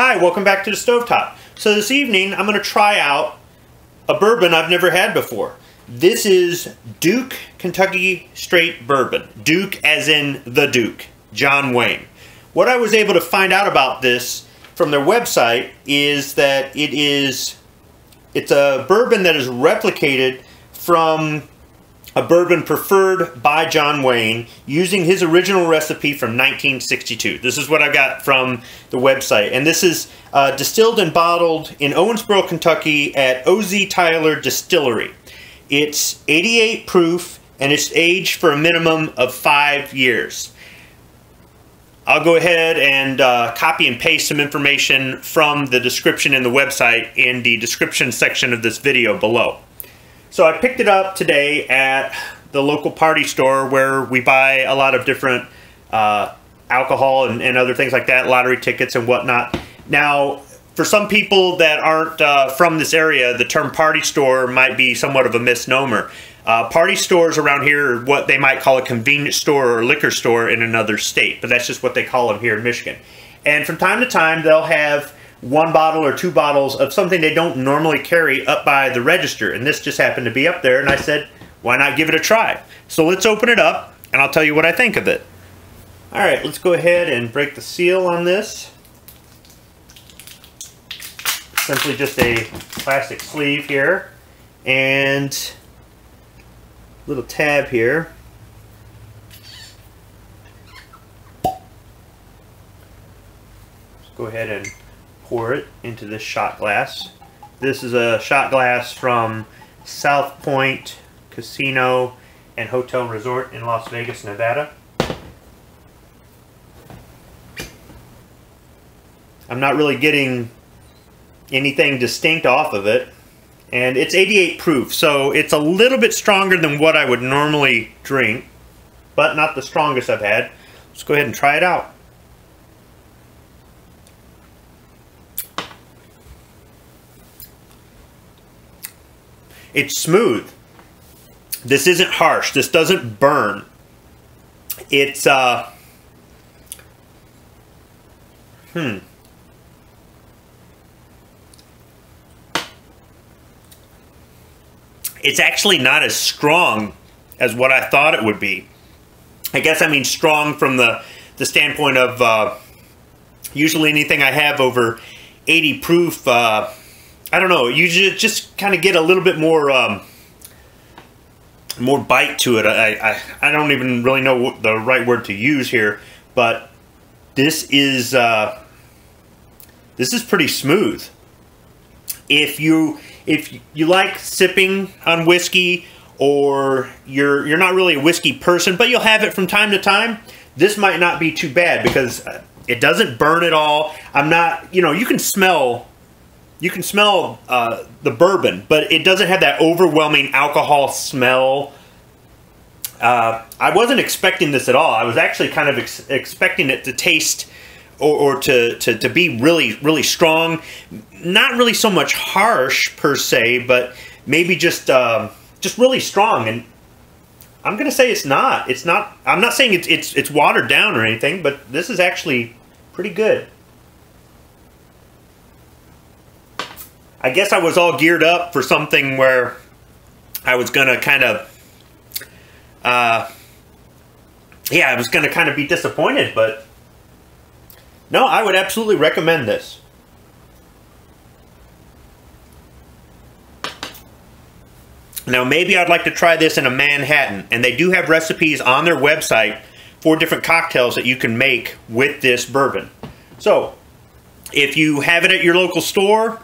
Hi, welcome back to the Stovetop. So this evening I'm going to try out a bourbon I've never had before. This is Duke Kentucky Straight Bourbon. Duke as in the Duke, John Wayne. What I was able to find out about this from their website is that it's a bourbon that is replicated from a bourbon preferred by John Wayne using his original recipe from 1962. This is what I got from the website. And this is distilled and bottled in Owensboro, Kentucky at O.Z. Tyler Distillery. It's 88 proof and it's aged for a minimum of 5 years. I'll go ahead and copy and paste some information from the description in the website in the description section of this video below. So I picked it up today at the local party store where we buy a lot of different alcohol and other things like that, lottery tickets and whatnot. Now, for some people that aren't from this area, the term party store might be somewhat of a misnomer. Party stores around here are what they might call a convenience store or liquor store in another state, but that's just what they call them here in Michigan. And from time to time, they'll have 1 bottle or 2 bottles of something they don't normally carry up by the register. And this just happened to be up there, and I said, why not give it a try? So let's open it up, and I'll tell you what I think of it. All right, let's go ahead and break the seal on this. Simply just a plastic sleeve here, and little tab here. Let's go ahead and pour it into this shot glass. This is a shot glass from South Point Casino and Hotel and Resort in Las Vegas, Nevada. I'm not really getting anything distinct off of it. And it's 88 proof, so it's a little bit stronger than what I would normally drink, but not the strongest I've had. Let's go ahead and try it out. It's smooth. This isn't harsh. This doesn't burn. It's It's actually not as strong as what I thought it would be. I guess I mean strong from the standpoint of usually anything I have over 80 proof, I don't know, you just kind of get a little bit more more bite to it. I don't even really know what the right word to use here, but this is pretty smooth. If you like sipping on whiskey, or you're not really a whiskey person, but you'll have it from time to time, this might not be too bad because it doesn't burn at all. I'm not, you know, you can smell the bourbon, but it doesn't have that overwhelming alcohol smell. I wasn't expecting this at all. I was actually kind of expecting it to taste or to be really, really strong. Not really so much harsh per se, but maybe just really strong. And I'm gonna say it's not. It's not. I'm not saying it's watered down or anything, but this is actually pretty good. I guess I was all geared up for something where I was gonna kind of, yeah, I was gonna kind of be disappointed, but no, I would absolutely recommend this. Now, maybe I'd like to try this in a Manhattan, and they do have recipes on their website for different cocktails that you can make with this bourbon. So, if you have it at your local store,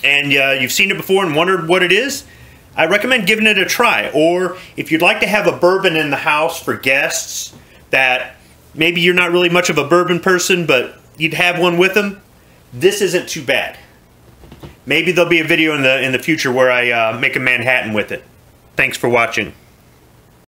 and you've seen it before and wondered what it is, I recommend giving it a try. Or if you'd like to have a bourbon in the house for guests that maybe you're not really much of a bourbon person, but you'd have one with them, this isn't too bad. Maybe there'll be a video in the future where I make a Manhattan with it. Thanks for watching.